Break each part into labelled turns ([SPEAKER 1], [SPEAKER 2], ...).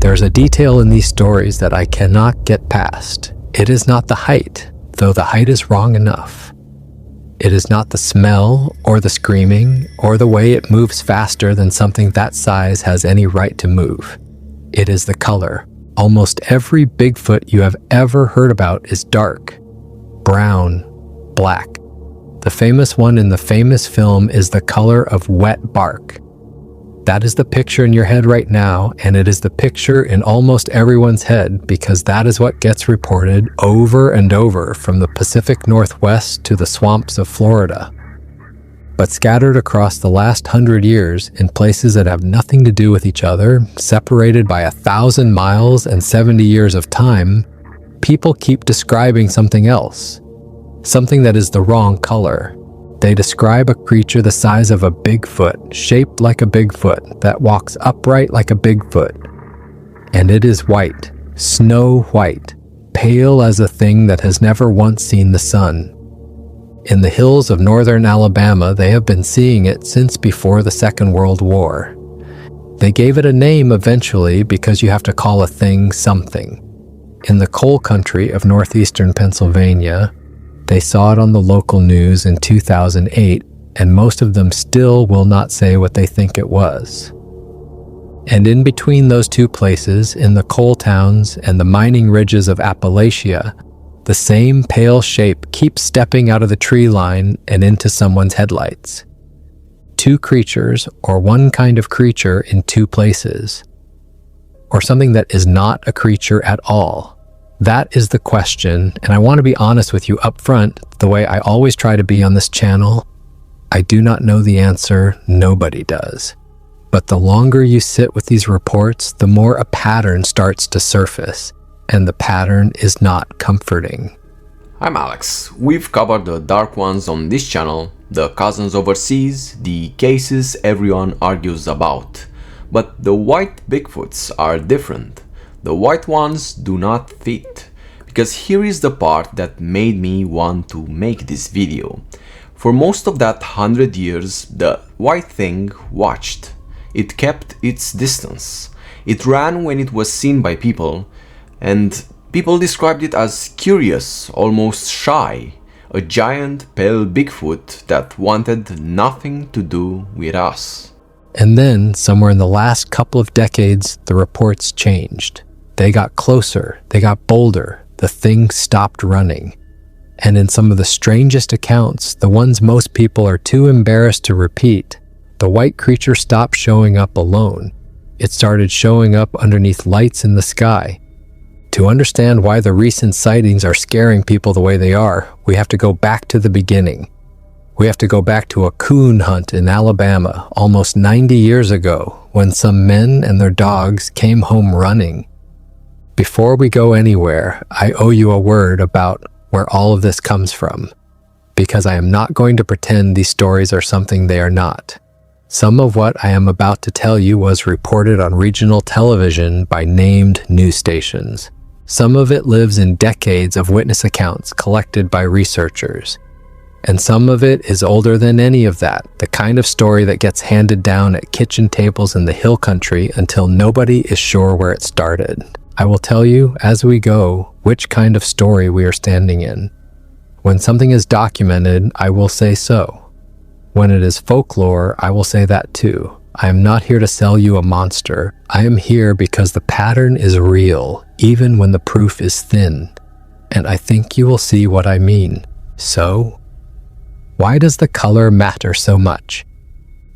[SPEAKER 1] There's a detail in these stories that I cannot get past. It is not the height, though the height is wrong enough. It is not the smell or the screaming or the way it moves faster than something that size has any right to move. It is the color. Almost every Bigfoot you have ever heard about is dark, brown, black. The famous one in the famous film is the color of wet bark. That is the picture in your head right now, and it is the picture in almost everyone's head because that is what gets reported over and over from the Pacific Northwest to the swamps of Florida. But scattered across the last 100 years in places that have nothing to do with each other, separated by 1,000 miles and 70 years of time, people keep describing something else, something that is the wrong color. They describe a creature the size of a Bigfoot, shaped like a Bigfoot, that walks upright like a Bigfoot. And it is white, snow white, pale as a thing that has never once seen the sun. In the hills of northern Alabama, they have been seeing it since before the Second World War. They gave it a name eventually because you have to call a thing something. In the coal country of northeastern Pennsylvania, they saw it on the local news in 2008, and most of them still will not say what they think it was. And in between those two places, in the coal towns and the mining ridges of Appalachia, the same pale shape keeps stepping out of the tree line and into someone's headlights. Two creatures, or one kind of creature in two places. Or something that is not a creature at all. That is the question, and I want to be honest with you up front, the way I always try to be on this channel. I do not know the answer, nobody does. But the longer you sit with these reports, the more a pattern starts to surface, and the pattern is not comforting.
[SPEAKER 2] I'm Alex. We've covered the dark ones on this channel, the cousins overseas, the cases everyone argues about. But the white Bigfoots are different. The white ones do not fit, because here is the part that made me want to make this video. For most of that 100 years, the white thing watched. It kept its distance. It ran when it was seen by people, and people described it as curious, almost shy, a giant pale Bigfoot that wanted nothing to do with us.
[SPEAKER 1] And then, somewhere in the last couple of decades, the reports changed. They got closer, they got bolder, the thing stopped running. And in some of the strangest accounts, the ones most people are too embarrassed to repeat, the white creature stopped showing up alone. It started showing up underneath lights in the sky. To understand why the recent sightings are scaring people the way they are, we have to go back to the beginning. We have to go back to a coon hunt in Alabama almost 90 years ago when some men and their dogs came home running. Before we go anywhere, I owe you a word about where all of this comes from, because I am not going to pretend these stories are something they are not. Some of what I am about to tell you was reported on regional television by named news stations. Some of it lives in decades of witness accounts collected by researchers. And some of it is older than any of that, the kind of story that gets handed down at kitchen tables in the hill country until nobody is sure where it started. I will tell you, as we go, which kind of story we are standing in. When something is documented, I will say so. When it is folklore, I will say that too. I am not here to sell you a monster. I am here because the pattern is real, even when the proof is thin. And I think you will see what I mean. So, why does the color matter so much?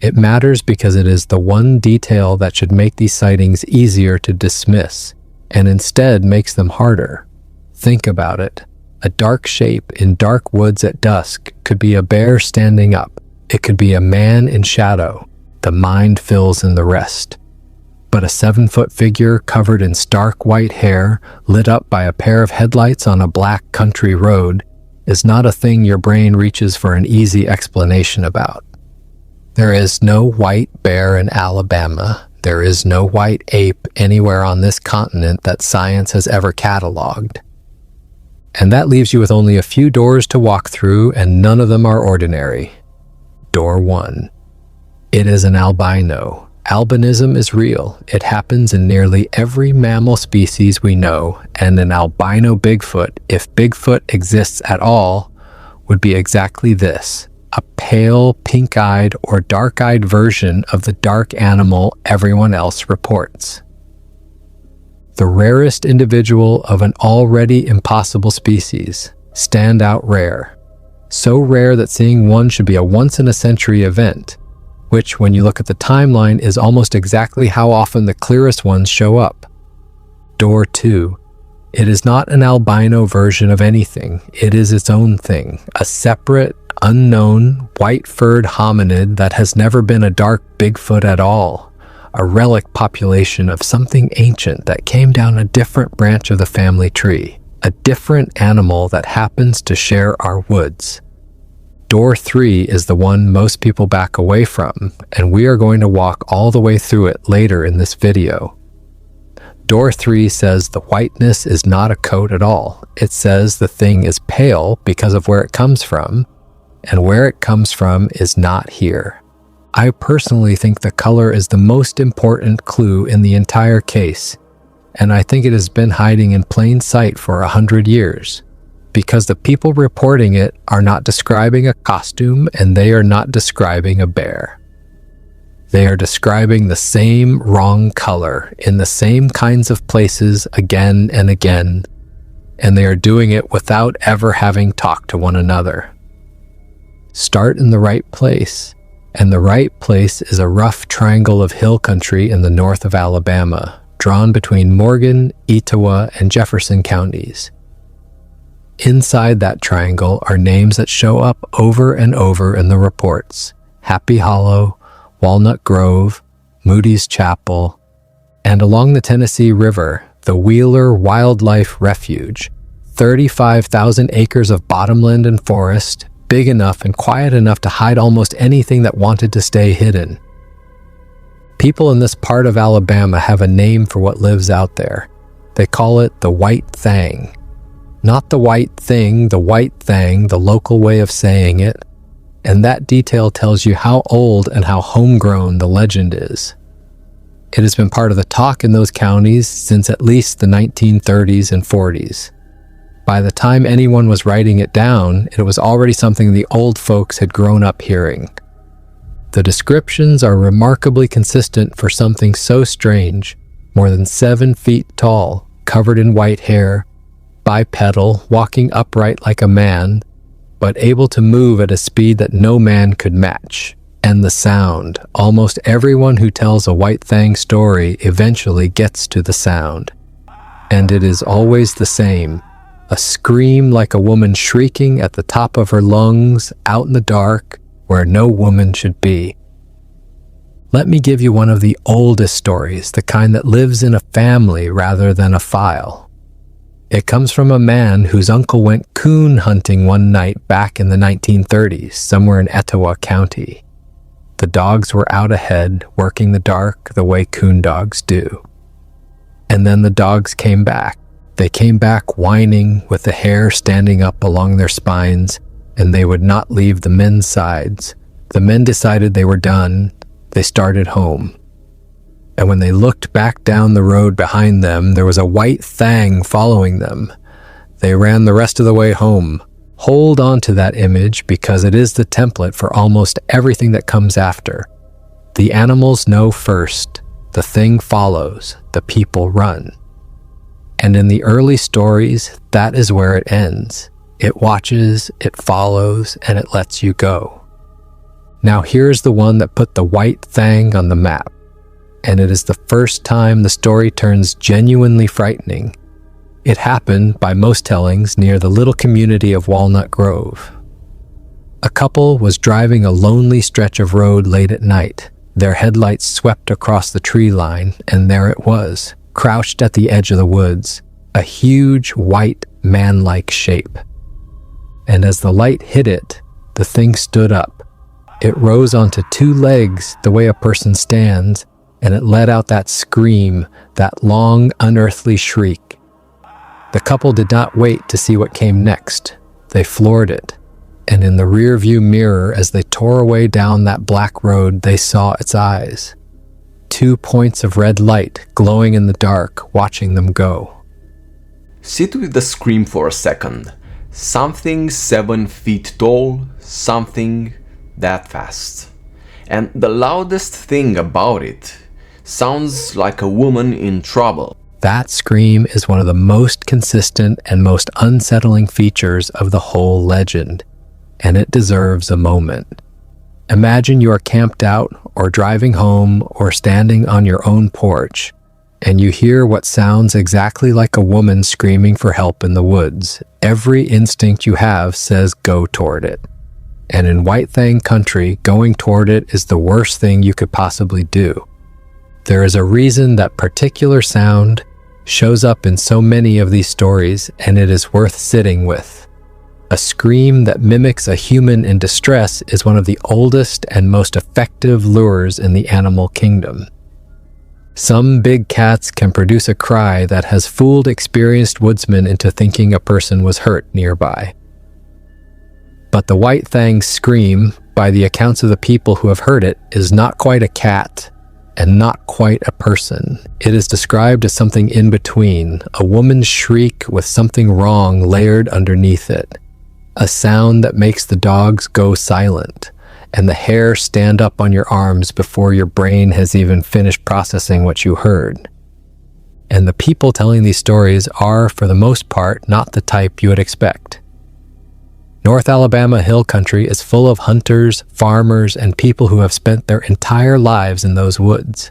[SPEAKER 1] It matters because it is the one detail that should make these sightings easier to dismiss, and instead makes them harder. Think about it. A dark shape in dark woods at dusk could be a bear standing up. It could be a man in shadow. The mind fills in the rest. But a 7-foot figure covered in stark white hair, lit up by a pair of headlights on a black country road, is not a thing your brain reaches for an easy explanation about. There is no white bear in Alabama. There is no white ape anywhere on this continent that science has ever cataloged. And that leaves you with only a few doors to walk through, and none of them are ordinary. Door 1. It is an albino, Albinism is real. It happens in nearly every mammal species we know, and an albino Bigfoot, if Bigfoot exists at all, would be exactly this: a pale, pink-eyed or dark-eyed version of the dark animal everyone else reports. The rarest individual of an already impossible species, standout rare. So rare that seeing one should be a once-in-a-century event, which, when you look at the timeline, is almost exactly how often the clearest ones show up. Door 2. It is not an albino version of anything. It is its own thing, a separate, unknown, white-furred hominid that has never been a dark Bigfoot at all, a relic population of something ancient that came down a different branch of the family tree, a different animal that happens to share our woods. Door 3 is the one most people back away from, and we are going to walk all the way through it later in this video. Door 3 says the whiteness is not a coat at all. It says the thing is pale because of where it comes from, and where it comes from is not here. I personally think the color is the most important clue in the entire case, and I think it has been hiding in plain sight for 100 years. Because the people reporting it are not describing a costume and they are not describing a bear. They are describing the same wrong color in the same kinds of places again and again, and they are doing it without ever having talked to one another. Start in the right place, and the right place is a rough triangle of hill country in the north of Alabama, drawn between Morgan, Etowah, and Jefferson counties. Inside that triangle are names that show up over and over in the reports: Happy Hollow, Walnut Grove, Moody's Chapel, and along the Tennessee River, the Wheeler Wildlife Refuge, 35,000 acres of bottomland and forest, big enough and quiet enough to hide almost anything that wanted to stay hidden. People in this part of Alabama have a name for what lives out there. They call it the White Thang. Not the white thing, the White Thang, the local way of saying it. And that detail tells you how old and how homegrown the legend is. It has been part of the talk in those counties since at least the 1930s and 40s. By the time anyone was writing it down, it was already something the old folks had grown up hearing. The descriptions are remarkably consistent for something so strange: more than 7 feet tall, covered in white hair, bipedal, walking upright like a man, but able to move at a speed that no man could match. And the sound. Almost everyone who tells a White Thang story eventually gets to the sound. And it is always the same. A scream like a woman shrieking at the top of her lungs, out in the dark, where no woman should be. Let me give you one of the oldest stories, the kind that lives in a family rather than a file. It comes from a man whose uncle went coon hunting one night back in the 1930s, somewhere in Etowah County. The dogs were out ahead, working the dark the way coon dogs do. And then the dogs came back. They came back whining, with the hair standing up along their spines, and they would not leave the men's sides. The men decided they were done. They started home. And when they looked back down the road behind them, there was a White Thang following them. They ran the rest of the way home. Hold on to that image because it is the template for almost everything that comes after. The animals know first, the thing follows, the people run. And in the early stories, that is where it ends. It watches, it follows, and it lets you go. Now here's the one that put the White Thang on the map. And it is the first time the story turns genuinely frightening. It happened, by most tellings, near the little community of Walnut Grove. A couple was driving a lonely stretch of road late at night. Their headlights swept across the tree line, and there it was, crouched at the edge of the woods, a huge, white, man-like shape. And as the light hit it, the thing stood up. It rose onto 2 legs the way a person stands, and it let out that scream, that long, unearthly shriek. The couple did not wait to see what came next. They floored it, and in the rear-view mirror as they tore away down that black road, they saw its eyes. two points of red light glowing in the dark, watching them go.
[SPEAKER 2] Sit with the scream for a second. Something 7 feet tall, something that fast. And the loudest thing about it sounds like a woman in trouble.
[SPEAKER 1] That scream is one of the most consistent and most unsettling features of the whole legend, and it deserves a moment. Imagine you are camped out or driving home or standing on your own porch, and you hear what sounds exactly like a woman screaming for help in the woods. Every instinct you have says go toward it. And in White Fang country, going toward it is the worst thing you could possibly do. There is a reason that particular sound shows up in so many of these stories, and it is worth sitting with. A scream that mimics a human in distress is one of the oldest and most effective lures in the animal kingdom. Some big cats can produce a cry that has fooled experienced woodsmen into thinking a person was hurt nearby. But the White Fang scream, by the accounts of the people who have heard it, is not quite a cat and not quite a person. It is described as something in between, a woman's shriek with something wrong layered underneath it. A sound that makes the dogs go silent and the hair stand up on your arms before your brain has even finished processing what you heard. And the people telling these stories are, for the most part, not the type you would expect. North Alabama hill country is full of hunters, farmers, and people who have spent their entire lives in those woods.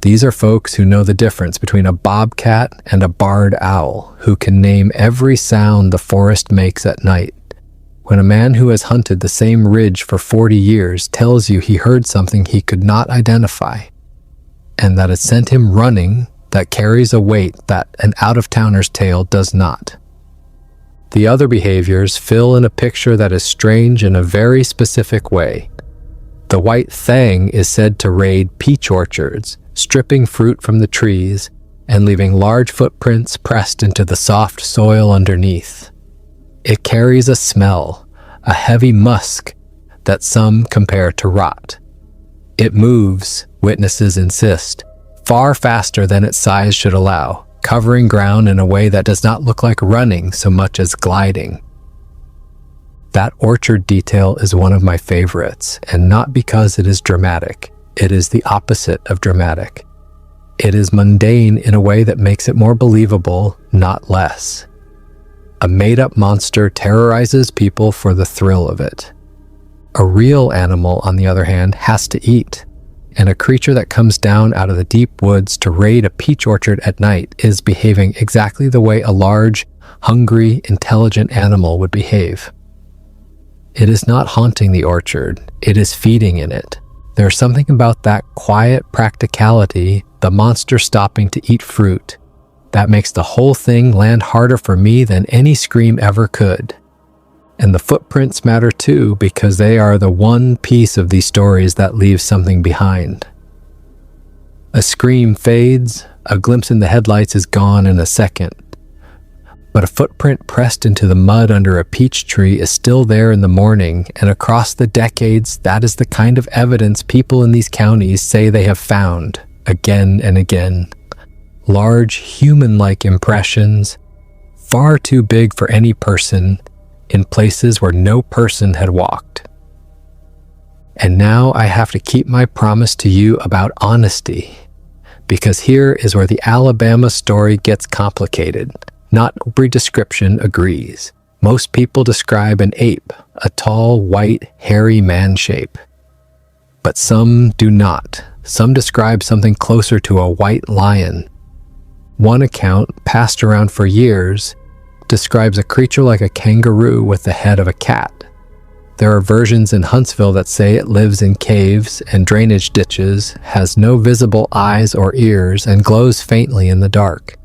[SPEAKER 1] These are folks who know the difference between a bobcat and a barred owl, who can name every sound the forest makes at night. When a man who has hunted the same ridge for 40 years tells you he heard something he could not identify, and that it sent him running, that carries a weight that an out-of-towner's tale does not. The other behaviors fill in a picture that is strange in a very specific way. The White Fang is said to raid peach orchards, stripping fruit from the trees and leaving large footprints pressed into the soft soil underneath. It carries a smell, a heavy musk that some compare to rot. It moves, witnesses insist, far faster than its size should allow, covering ground in a way that does not look like running so much as gliding. That orchard detail is one of my favorites, and not because it is dramatic. It is the opposite of dramatic. It is mundane in a way that makes it more believable, not less. A made-up monster terrorizes people for the thrill of it. A real animal, on the other hand, has to eat. And a creature that comes down out of the deep woods to raid a peach orchard at night is behaving exactly the way a large, hungry, intelligent animal would behave. It is not haunting the orchard, it is feeding in it. There's something about that quiet practicality, the monster stopping to eat fruit, that makes the whole thing land harder for me than any scream ever could. And the footprints matter too, because they are the one piece of these stories that leaves something behind. A scream fades, a glimpse in the headlights is gone in a second. But a footprint pressed into the mud under a peach tree is still there in the morning, and across the decades, that is the kind of evidence people in these counties say they have found, again and again. Large, human-like impressions, far too big for any person, in places where no person had walked. And now I have to keep my promise to you about honesty, because here is where the Alabama story gets complicated. Not every description agrees. Most people describe an ape, a tall, white, hairy man shape. But some do not. Some describe something closer to a white lion. One account, passed around for years, describes a creature like a kangaroo with the head of a cat. There are versions in Huntsville that say it lives in caves and drainage ditches, has no visible eyes or ears, and glows faintly in the dark.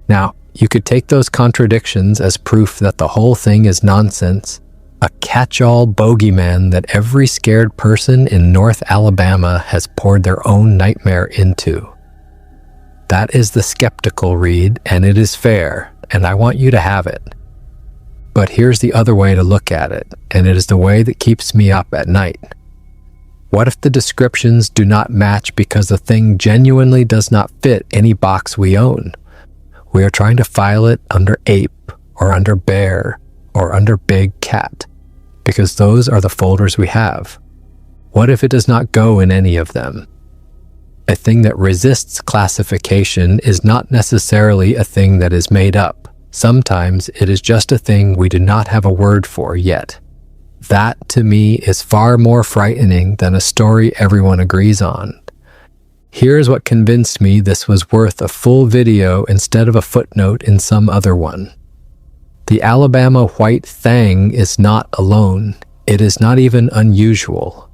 [SPEAKER 1] Now, you could take those contradictions as proof that the whole thing is nonsense, a catch-all bogeyman that every scared person in North Alabama has poured their own nightmare into. That is the skeptical read, and it is fair, and I want you to have it. But here's the other way to look at it, and it is the way that keeps me up at night. What if the descriptions do not match because the thing genuinely does not fit any box we own? We are trying to file it under ape, or under bear, or under big cat, because those are the folders we have. What if it does not go in any of them? A thing that resists classification is not necessarily a thing that is made up. Sometimes it is just a thing we do not have a word for yet. That, to me, is far more frightening than a story everyone agrees on. Here's what convinced me this was worth a full video instead of a footnote in some other one. The Alabama white thang is not alone. It is not even unusual.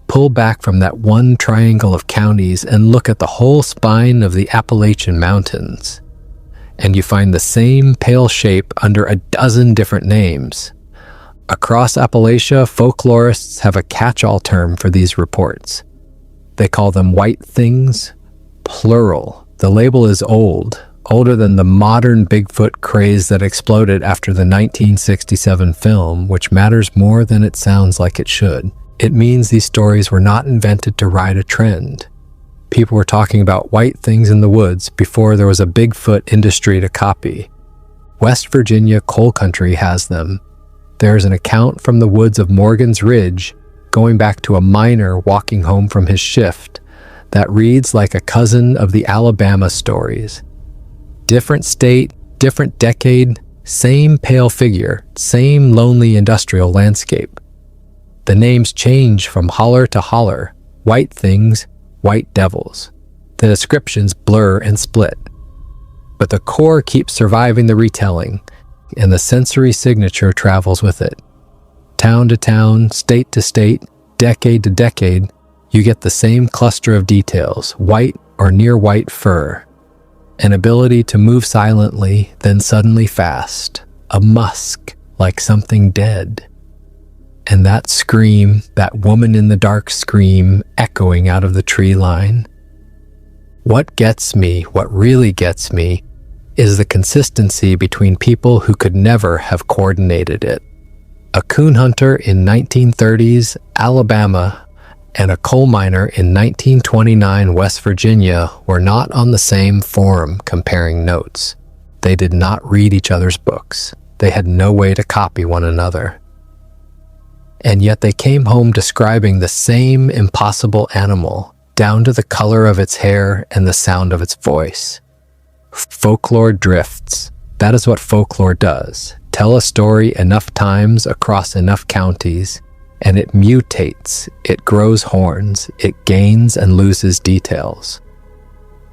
[SPEAKER 1] Pull back from that one triangle of counties and look at the whole spine of the Appalachian Mountains, and you find the same pale shape under a dozen different names. Across Appalachia, folklorists have a catch-all term for these reports. They call them white things, plural. The label is old, older than the modern Bigfoot craze that exploded after the 1967 film, which matters more than it sounds like it should. It means these stories were not invented to ride a trend. People were talking about white things in the woods before there was a Bigfoot industry to copy. West Virginia coal country has them. There is an account from the woods of Morgan's Ridge, going back to a miner walking home from his shift, that reads like a cousin of the Alabama stories. Different state, different decade, same pale figure, same lonely industrial landscape. The names change from holler to holler, white things, white devils. The descriptions blur and split. But the core keeps surviving the retelling, and the sensory signature travels with it. Town to town, state to state, decade to decade, you get the same cluster of details, white or near white fur, an ability to move silently, then suddenly fast, a musk like something dead. And that scream, that woman in the dark scream echoing out of the tree line. What gets me, what really gets me, is the consistency between people who could never have coordinated it. A coon hunter in 1930s Alabama and a coal miner in 1929 West Virginia were not on the same forum comparing notes. They did not read each other's books. They had no way to copy one another. And yet they came home describing the same impossible animal, down to the color of its hair and the sound of its voice. Folklore drifts. That is what folklore does. Tell a story enough times across enough counties, and it mutates, it grows horns, it gains and loses details.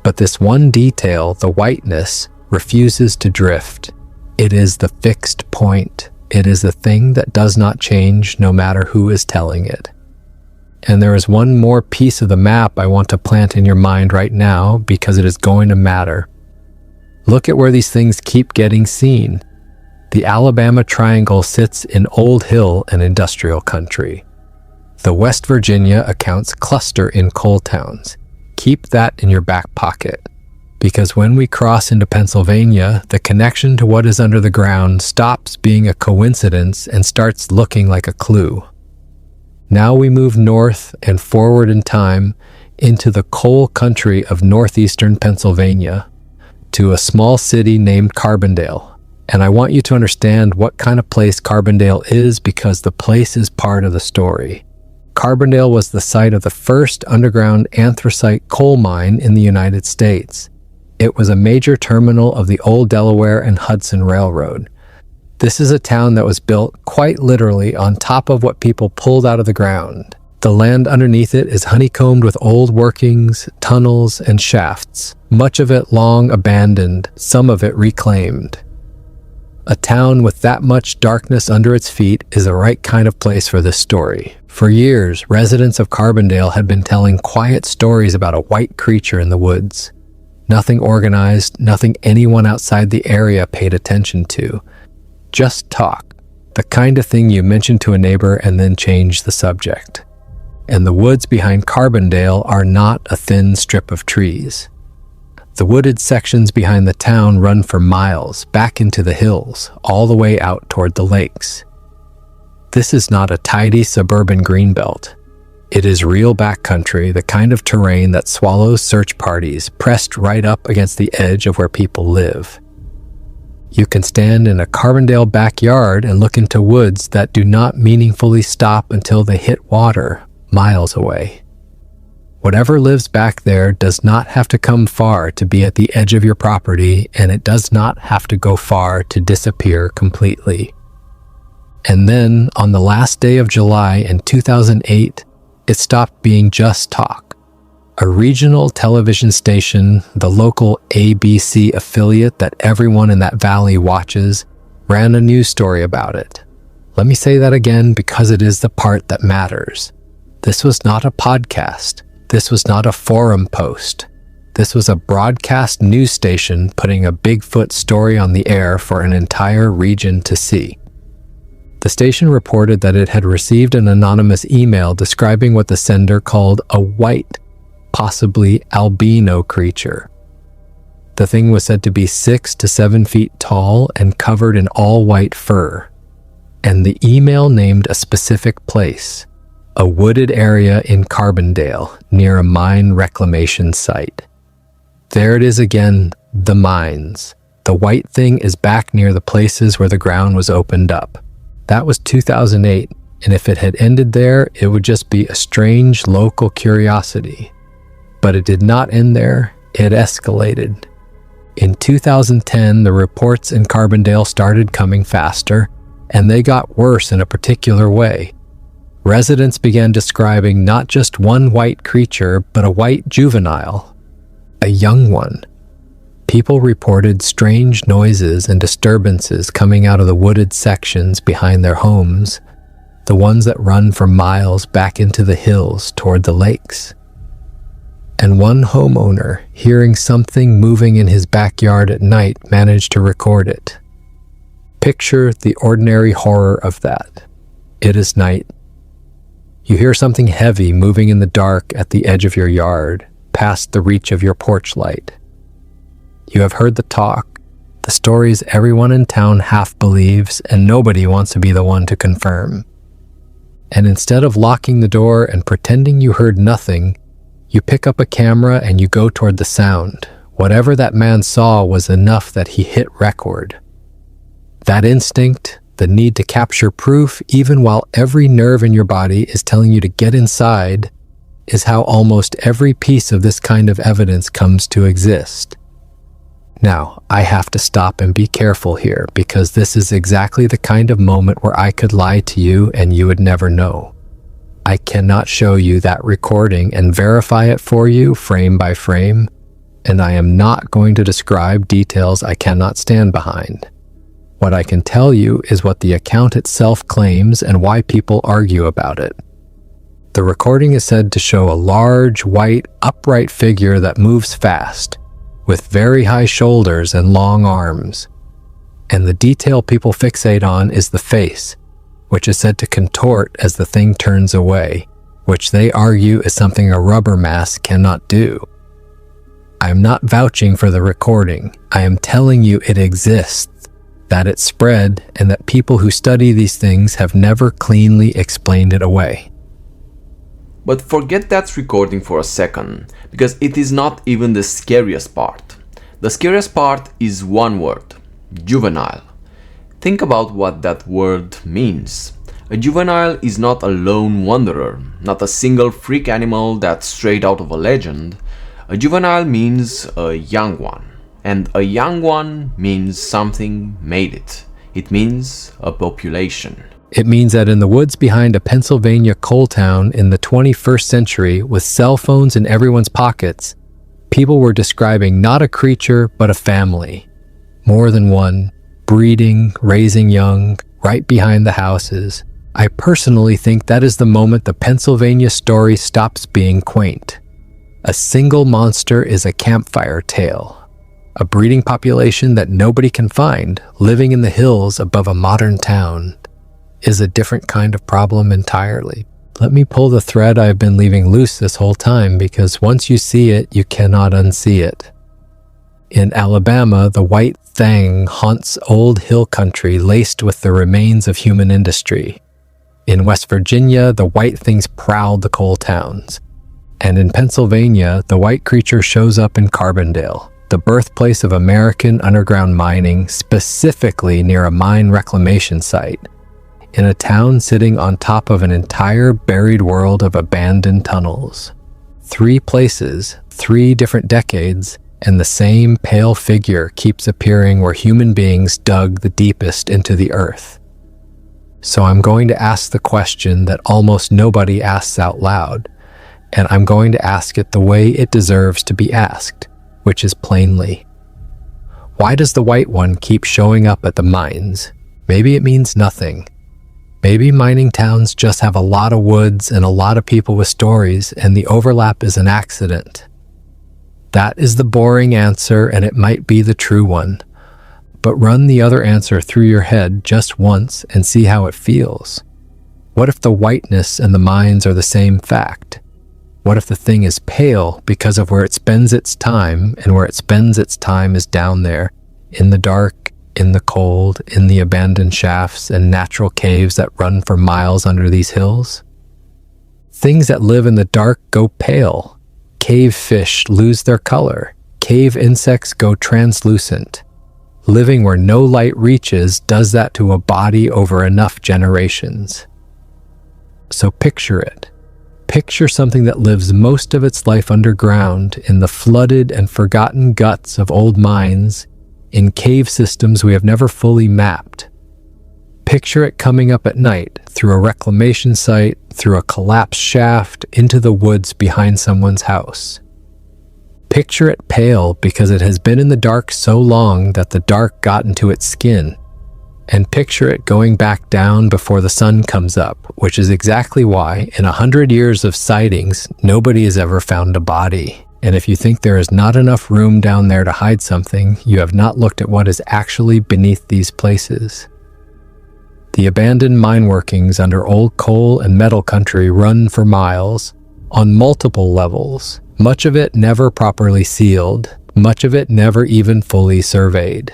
[SPEAKER 1] But this one detail, the whiteness, refuses to drift. It is the fixed point. It is the thing that does not change no matter who is telling it. And there is one more piece of the map I want to plant in your mind right now because it is going to matter. Look at where these things keep getting seen. The Alabama Triangle sits in Old Hill and industrial country. The West Virginia accounts cluster in coal towns. Keep that in your back pocket. Because when we cross into Pennsylvania, the connection to what is under the ground stops being a coincidence and starts looking like a clue. Now we move north and forward in time into the coal country of northeastern Pennsylvania, to a small city named Carbondale. And I want you to understand what kind of place Carbondale is because the place is part of the story. Carbondale was the site of the first underground anthracite coal mine in the United States. It was a major terminal of the old Delaware and Hudson Railroad. This is a town that was built quite literally on top of what people pulled out of the ground. The land underneath it is honeycombed with old workings, tunnels, and shafts, much of it long abandoned, some of it reclaimed. A town with that much darkness under its feet is the right kind of place for this story. For years, residents of Carbondale had been telling quiet stories about a white creature in the woods. Nothing organized, nothing anyone outside the area paid attention to. Just talk, the kind of thing you mention to a neighbor and then change the subject. And the woods behind Carbondale are not a thin strip of trees. The wooded sections behind the town run for miles, back into the hills, all the way out toward the lakes. This is not a tidy suburban greenbelt. It is real backcountry, the kind of terrain that swallows search parties, pressed right up against the edge of where people live. You can stand in a Carbondale backyard and look into woods that do not meaningfully stop until they hit water, miles away. Whatever lives back there does not have to come far to be at the edge of your property, and it does not have to go far to disappear completely. And then, on the last day of July in 2008, it stopped being just talk. A regional television station, the local ABC affiliate that everyone in that valley watches, ran a news story about it. Let me say that again because it is the part that matters. This was not a podcast. This was not a forum post. This was a broadcast news station putting a Bigfoot story on the air for an entire region to see. The station reported that it had received an anonymous email describing what the sender called a white, possibly albino creature. The thing was said to be 6 to 7 feet tall and covered in all white fur. And the email named a specific place, a wooded area in Carbondale near a mine reclamation site. There it is again, the mines. The white thing is back near the places where the ground was opened up. That was 2008, and if it had ended there, it would just be a strange local curiosity. But it did not end there, it escalated. In 2010, the reports in Carbondale started coming faster, and they got worse in a particular way. Residents began describing not just one white creature, but a white juvenile, a young one. People reported strange noises and disturbances coming out of the wooded sections behind their homes, the ones that run for miles back into the hills toward the lakes. And one homeowner, hearing something moving in his backyard at night, managed to record it. Picture the ordinary horror of that. It is night. You hear something heavy moving in the dark at the edge of your yard, past the reach of your porch light. You have heard the talk, the stories everyone in town half believes, and nobody wants to be the one to confirm. And instead of locking the door and pretending you heard nothing, you pick up a camera and you go toward the sound. Whatever that man saw was enough that he hit record. That instinct, the need to capture proof, even while every nerve in your body is telling you to get inside, is how almost every piece of this kind of evidence comes to exist. Now, I have to stop and be careful here because this is exactly the kind of moment where I could lie to you and you would never know. I cannot show you that recording and verify it for you frame by frame, and I am not going to describe details I cannot stand behind. What I can tell you is what the account itself claims and why people argue about it. The recording is said to show a large, white, upright figure that moves fast, with very high shoulders and long arms. And the detail people fixate on is the face, which is said to contort as the thing turns away, which they argue is something a rubber mask cannot do. I am not vouching for the recording. I am telling you it exists, that it spread, and that people who study these things have never cleanly explained it away.
[SPEAKER 2] But forget that recording for a second, because it is not even the scariest part. The scariest part is one word: juvenile. Think about what that word means. A juvenile is not a lone wanderer, not a single freak animal that's straight out of a legend. A juvenile means a young one, and a young one means something made it. It means a population.
[SPEAKER 1] It means that in the woods behind a Pennsylvania coal town in the 21st century, with cell phones in everyone's pockets, people were describing not a creature, but a family. More than one, breeding, raising young, right behind the houses. I personally think that is the moment the Pennsylvania story stops being quaint. A single monster is a campfire tale. A breeding population that nobody can find, living in the hills above a modern town, is a different kind of problem entirely. Let me pull the thread I've been leaving loose this whole time, because once you see it, you cannot unsee it. In Alabama, the white thing haunts old hill country laced with the remains of human industry. In West Virginia, the white things prowled the coal towns. And in Pennsylvania, the white creature shows up in Carbondale, the birthplace of American underground mining, specifically near a mine reclamation site, in a town sitting on top of an entire buried world of abandoned tunnels. 3 places, 3 different decades, and the same pale figure keeps appearing where human beings dug the deepest into the earth. So I'm going to ask the question that almost nobody asks out loud, and I'm going to ask it the way it deserves to be asked, which is plainly, why does the white one keep showing up at the mines? Maybe it means nothing. Maybe mining towns just have a lot of woods and a lot of people with stories, and the overlap is an accident. That is the boring answer, and it might be the true one. But run the other answer through your head just once and see how it feels. What if the whiteness and the mines are the same fact? What if the thing is pale because of where it spends its time, and where it spends its time is down there, in the dark, in the cold, in the abandoned shafts and natural caves that run for miles under these hills? Things that live in the dark go pale. Cave fish lose their color. Cave insects go translucent. Living where no light reaches does that to a body over enough generations. So picture it. Picture something that lives most of its life underground in the flooded and forgotten guts of old mines, in cave systems we have never fully mapped. Picture it coming up at night through a reclamation site, through a collapsed shaft, into the woods behind someone's house. Picture it pale because it has been in the dark so long that the dark got into its skin. And picture it going back down before the sun comes up, which is exactly why, in 100 years of sightings, nobody has ever found a body. And if you think there is not enough room down there to hide something, you have not looked at what is actually beneath these places. The abandoned mine workings under old coal and metal country run for miles, on multiple levels, much of it never properly sealed, much of it never even fully surveyed.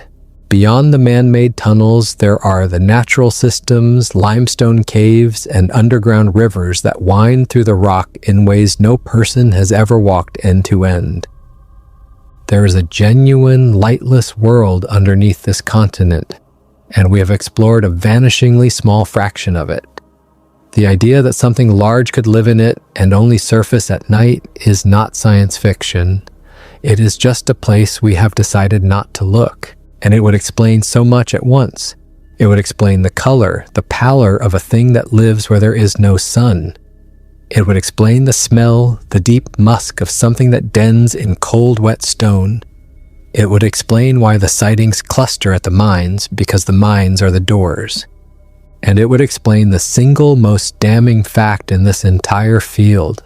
[SPEAKER 1] Beyond the man-made tunnels, there are the natural systems, limestone caves, and underground rivers that wind through the rock in ways no person has ever walked end to end. There is a genuine, lightless world underneath this continent, and we have explored a vanishingly small fraction of it. The idea that something large could live in it and only surface at night is not science fiction. It is just a place we have decided not to look. And it would explain so much at once. It would explain the color, the pallor of a thing that lives where there is no sun. It would explain the smell, the deep musk of something that dens in cold, wet stone. It would explain why the sightings cluster at the mines, because the mines are the doors. And it would explain the single most damning fact in this entire field,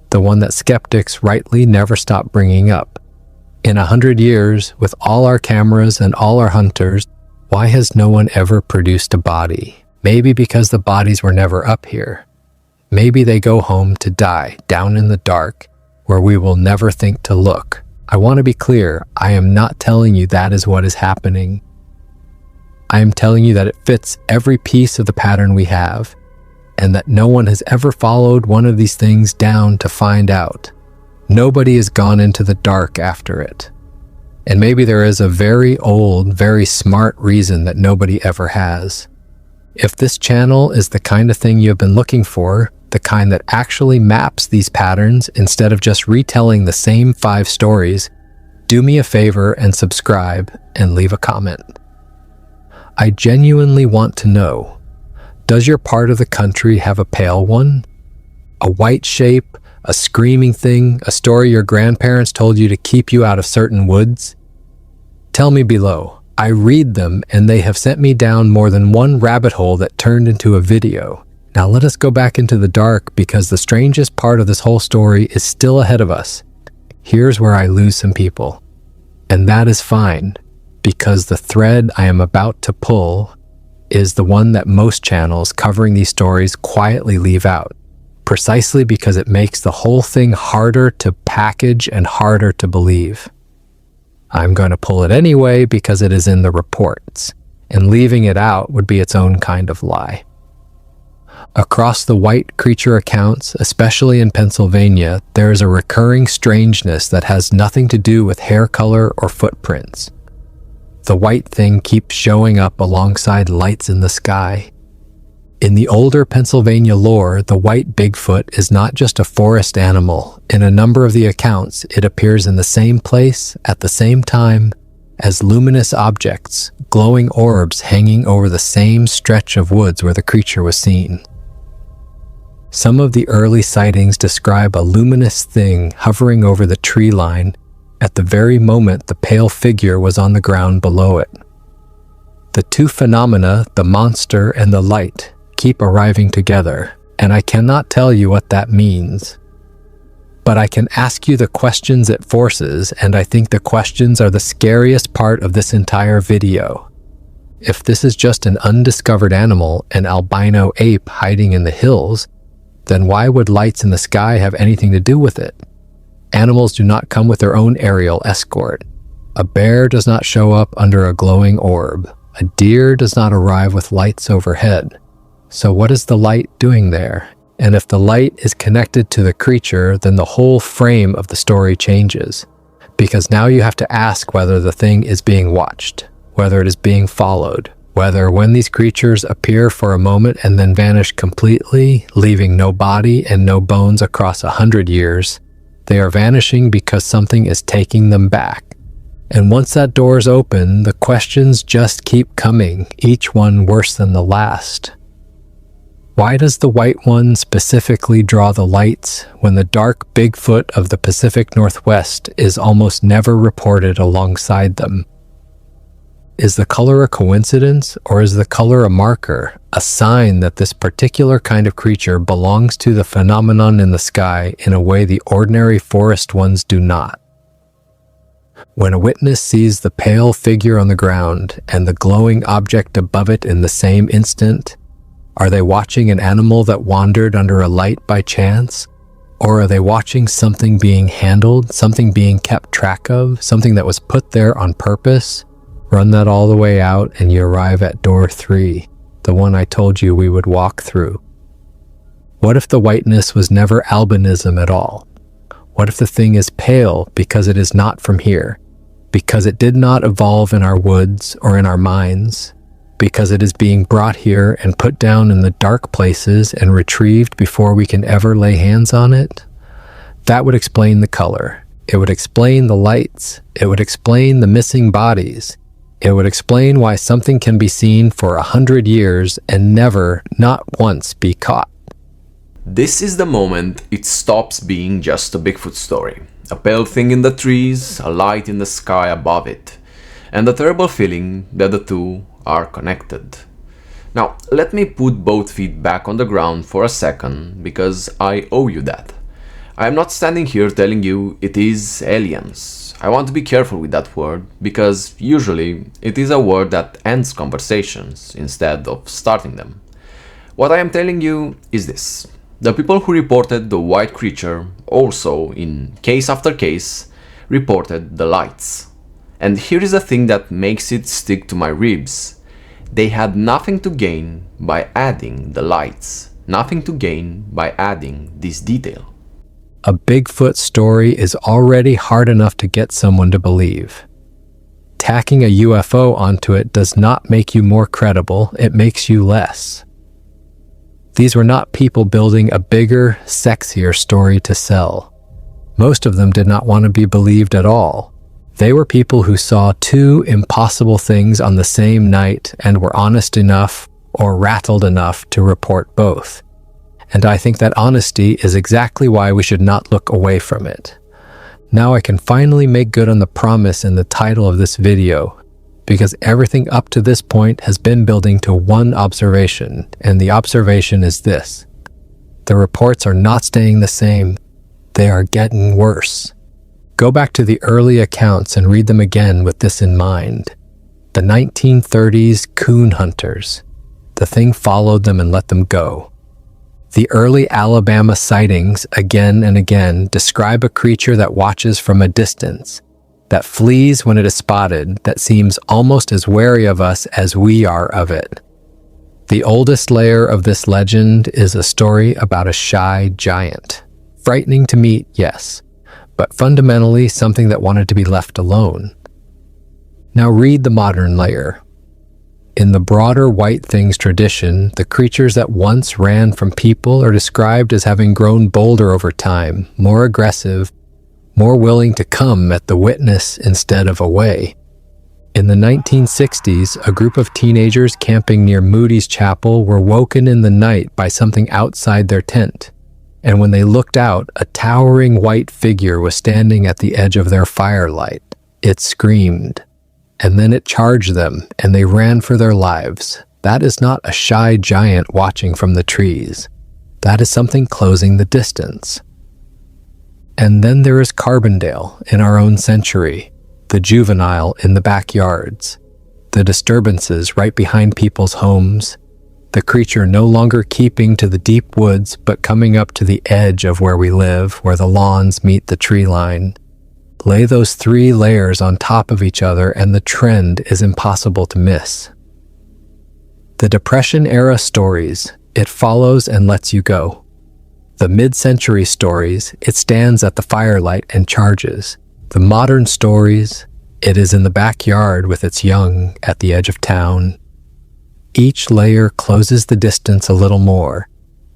[SPEAKER 1] the one that skeptics rightly never stop bringing up. In 100 years, with all our cameras and all our hunters, why has no one ever produced a body? Maybe because the bodies were never up here. Maybe they go home to die down in the dark, where we will never think to look. I want to be clear, I am not telling you that is what is happening. I am telling you that it fits every piece of the pattern we have, and that no one has ever followed one of these things down to find out. Nobody has gone into the dark after it. And maybe there is a very old, very smart reason that nobody ever has. If this channel is the kind of thing you have been looking for, the kind that actually maps these patterns instead of just retelling the same 5 stories, do me a favor and subscribe and leave a comment. I genuinely want to know, does your part of the country have a pale one? A white shape? A screaming thing, a story your grandparents told you to keep you out of certain woods? Tell me below. I read them, and they have sent me down more than one rabbit hole that turned into a video. Now let us go back into the dark, because the strangest part of this whole story is still ahead of us. Here's where I lose some people. And that is fine, because the thread I am about to pull is the one that most channels covering these stories quietly leave out. Precisely because it makes the whole thing harder to package and harder to believe. I'm going to pull it anyway because it is in the reports, and leaving it out would be its own kind of lie. Across the white creature accounts, especially in Pennsylvania, there is a recurring strangeness that has nothing to do with hair color or footprints. The white thing keeps showing up alongside lights in the sky. In the older Pennsylvania lore, the white Bigfoot is not just a forest animal. In a number of the accounts, it appears in the same place at the same time as luminous objects, glowing orbs hanging over the same stretch of woods where the creature was seen. Some of the early sightings describe a luminous thing hovering over the tree line at the very moment the pale figure was on the ground below it. The two phenomena, the monster and the light, keep arriving together, and I cannot tell you what that means. But I can ask you the questions it forces, and I think the questions are the scariest part of this entire video. If this is just an undiscovered animal, an albino ape hiding in the hills, then why would lights in the sky have anything to do with it? Animals do not come with their own aerial escort. A bear does not show up under a glowing orb. A deer does not arrive with lights overhead. So what is the light doing there? And if the light is connected to the creature, then the whole frame of the story changes. Because now you have to ask whether the thing is being watched, whether it is being followed, whether when these creatures appear for a moment and then vanish completely, leaving no body and no bones across 100 years, they are vanishing because something is taking them back. And once that door is open, the questions just keep coming, each one worse than the last. Why does the white one specifically draw the lights when the dark Bigfoot of the Pacific Northwest is almost never reported alongside them? Is the color a coincidence, or is the color a marker, a sign that this particular kind of creature belongs to the phenomenon in the sky in a way the ordinary forest ones do not? When a witness sees the pale figure on the ground and the glowing object above it in the same instant, are they watching an animal that wandered under a light by chance? Or are they watching something being handled, something being kept track of, something that was put there on purpose? Run that all the way out and you arrive at door 3, the one I told you we would walk through. What if the whiteness was never albinism at all? What if the thing is pale because it is not from here, because it did not evolve in our woods or in our minds, because it is being brought here and put down in the dark places and retrieved before we can ever lay hands on it? That would explain the color. It would explain the lights. It would explain the missing bodies. It would explain why something can be seen for 100 years and never, not once, be caught.
[SPEAKER 2] This is the moment it stops being just a Bigfoot story. A pale thing in the trees, a light in the sky above it, and the terrible feeling that the two are connected. Now, let me put both feet back on the ground for a second, because I owe you that. I am not standing here telling you it is aliens. I want to be careful with that word, because usually it is a word that ends conversations instead of starting them. What I am telling you is this. The people who reported the white creature also, in case after case, reported the lights. And here is the thing that makes it stick to my ribs. They had nothing to gain by adding the lights, nothing to gain by adding this detail.
[SPEAKER 1] A Bigfoot story is already hard enough to get someone to believe. Tacking a UFO onto it does not make you more credible, it makes you less. These were not people building a bigger, sexier story to sell. Most of them did not want to be believed at all. They were people who saw two impossible things on the same night and were honest enough or rattled enough to report both. And I think that honesty is exactly why we should not look away from it. Now I can finally make good on the promise in the title of this video, because everything up to this point has been building to one observation, and the observation is this. The reports are not staying the same, they are getting worse. Go back to the early accounts and read them again with this in mind. The 1930s coon hunters. The thing followed them and let them go. The early Alabama sightings, again and again, describe a creature that watches from a distance, that flees when it is spotted, that seems almost as wary of us as we are of it. The oldest layer of this legend is a story about a shy giant. Frightening to meet, yes, but fundamentally something that wanted to be left alone. Now read the modern layer. In the broader White Things tradition, the creatures that once ran from people are described as having grown bolder over time, more aggressive, more willing to come at the witness instead of away. In the 1960s, a group of teenagers camping near Moody's Chapel were woken in the night by something outside their tent. And when they looked out, a towering white figure was standing at the edge of their firelight. It screamed. And then it charged them, and they ran for their lives. That is not a shy giant watching from the trees. That is something closing the distance. And then there is Carbondale in our own century, the juvenile in the backyards, the disturbances right behind people's homes, the creature no longer keeping to the deep woods but coming up to the edge of where we live, where the lawns meet the tree line. Lay those 3 layers on top of each other and the trend is impossible to miss. The Depression-era stories, it follows and lets you go. The mid-century stories, it stands at the firelight and charges. The modern stories, it is in the backyard with its young at the edge of town. Each layer closes the distance a little more.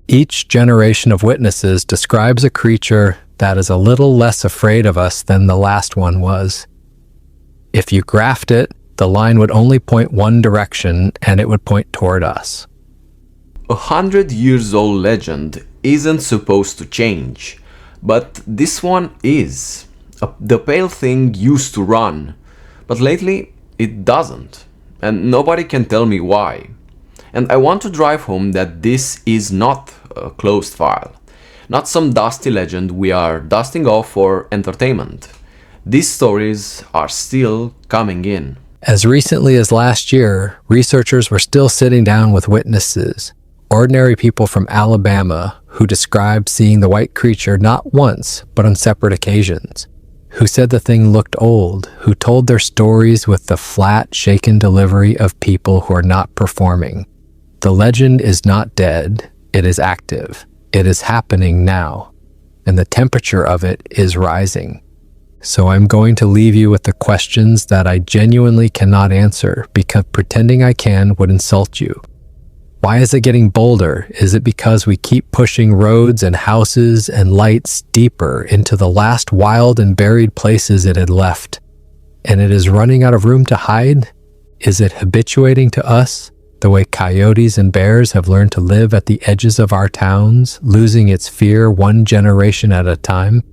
[SPEAKER 1] Each generation of witnesses describes a creature that is a little less afraid of us than the last one was. If you graphed it, the line would only point one direction and it would point toward us.
[SPEAKER 2] 100-year-old legend isn't supposed to change, but this one is. The pale thing used to run, but lately it doesn't, and nobody can tell me why. And I want to drive home that this is not a closed file, not some dusty legend we are dusting off for entertainment. These stories are still coming in.
[SPEAKER 1] As recently as last year, researchers were still sitting down with witnesses, ordinary people from Alabama who described seeing the white creature not once, but on separate occasions, who said the thing looked old, who told their stories with the flat, shaken delivery of people who are not performing. The legend is not dead, it is active. It is happening now, and the temperature of it is rising. So I'm going to leave you with the questions that I genuinely cannot answer because pretending I can would insult you. Why is it getting bolder? Is it because we keep pushing roads and houses and lights deeper into the last wild and buried places it had left, and it is running out of room to hide? Is it habituating to us, the way coyotes and bears have learned to live at the edges of our towns, losing its fear one generation at a time?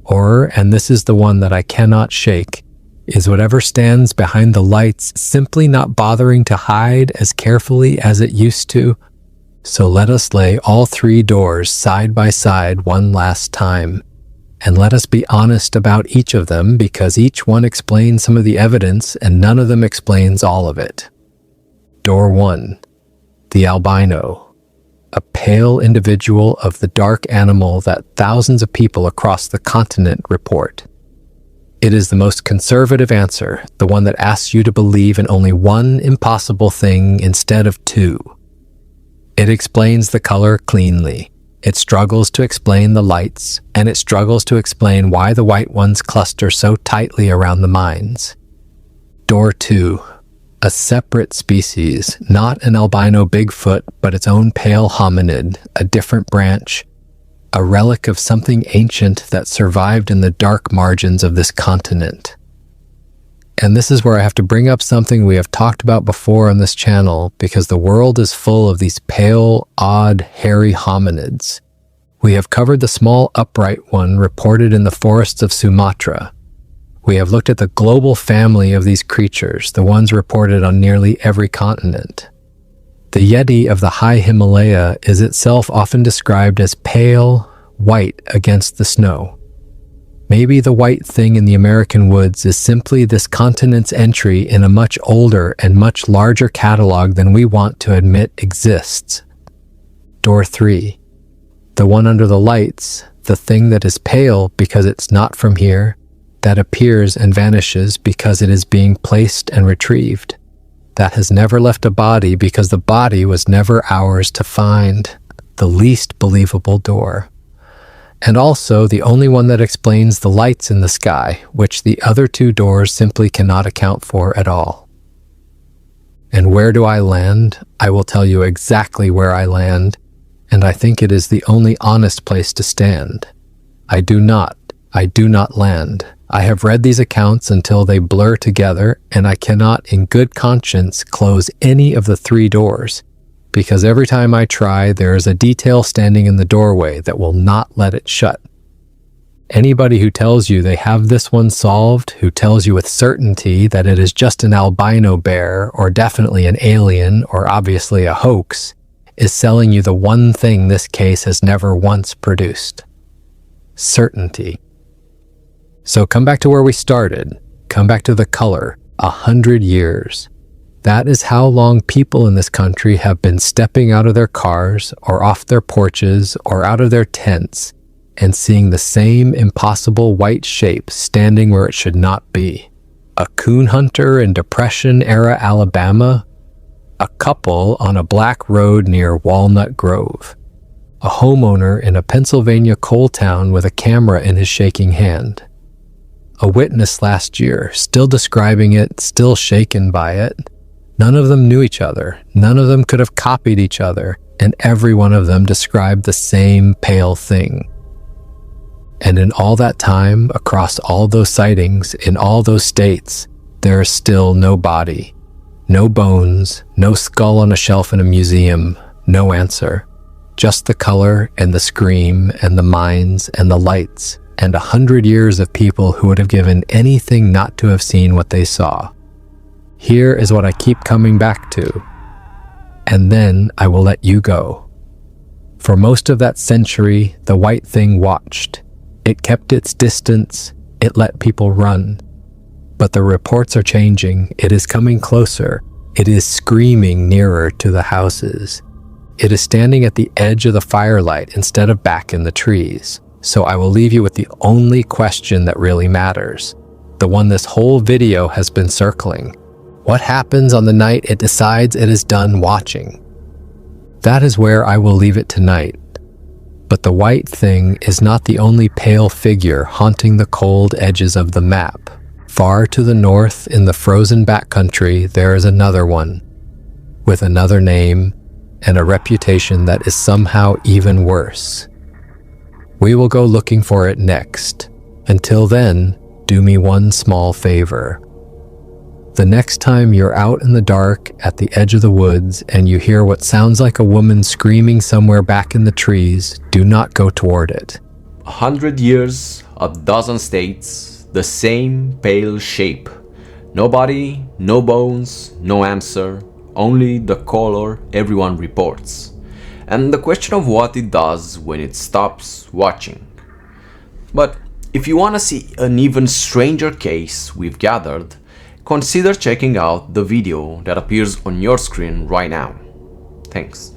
[SPEAKER 1] Or, and this is the one that I cannot shake, is whatever stands behind the lights simply not bothering to hide as carefully as it used to? So let us lay all 3 doors side by side one last time, and let us be honest about each of them because each one explains some of the evidence and none of them explains all of it. Door 1. The albino, a pale individual of the dark animal that thousands of people across the continent report. It is the most conservative answer, the one that asks you to believe in only one impossible thing instead of 2. It explains the color cleanly. It struggles to explain the lights, and it struggles to explain why the white ones cluster so tightly around the mines. Door 2. A separate species, not an albino Bigfoot, but its own pale hominid, a different branch, a relic of something ancient that survived in the dark margins of this continent. And this is where I have to bring up something we have talked about before on this channel because the world is full of these pale, odd, hairy hominids. We have covered the small upright one reported in the forests of Sumatra. We have looked at the global family of these creatures, the ones reported on nearly every continent. The Yeti of the high Himalaya is itself often described as pale, white against the snow. Maybe the white thing in the American woods is simply this continent's entry in a much older and much larger catalog than we want to admit exists. Door 3. The one under the lights, the thing that is pale because it's not from here, that appears and vanishes because it is being placed and retrieved. that has never left a body because the body was never ours to find. The least believable door. And also the only one that explains the lights in the sky, which the other two doors simply cannot account for at all. And where do I land? I will tell you exactly where I land, and I think it is the only honest place to stand. I do not land. I have read these accounts until they blur together, and I cannot in good conscience close any of the three doors, because every time I try, there is a detail standing in the doorway that will not let it shut. Anybody who tells you they have this one solved, who tells you with certainty that it is just an albino bear, or definitely an alien, or obviously a hoax, is selling you the one thing this case has never once produced. Certainty. So come back to where we started. Come back to the color. 100 years. That is how long people in this country have been stepping out of their cars, or off their porches, or out of their tents, and seeing the same impossible white shape standing where it should not be. A coon hunter in Depression-era Alabama, a couple on a black road near Walnut Grove, a homeowner in a Pennsylvania coal town with a camera in his shaking hand, a witness last year, still describing it, still shaken by it. None of them knew each other, none of them could have copied each other, and every one of them described the same pale thing. And in all that time, across all those sightings, in all those states, there is still no body, no bones, no skull on a shelf in a museum, no answer. Just the color and the scream and the minds and the lights and 100 years of people who would have given anything not to have seen what they saw. Here is what I keep coming back to. And then I will let you go. For most of that century, the white thing watched. It kept its distance, it let people run. But the reports are changing, it is coming closer, it is screaming nearer to the houses. It is standing at the edge of the firelight instead of back in the trees. So I will leave you with the only question that really matters, the one this whole video has been circling. What happens on the night it decides it is done watching? That is where I will leave it tonight. But the white thing is not the only pale figure haunting the cold edges of the map. Far to the north in the frozen backcountry, there is another one, with another name and a reputation that is somehow even worse. We will go looking for it next. Until then, do me one small favor. The next time you're out in the dark at the edge of the woods and you hear what sounds like a woman screaming somewhere back in the trees, do not go toward it.
[SPEAKER 2] 100 years, a dozen states, the same pale shape. No body, no bones, no answer, only the color everyone reports. And the question of what it does when it stops watching. But if you want to see an even stranger case we've gathered, consider checking out the video that appears on your screen right now. Thanks.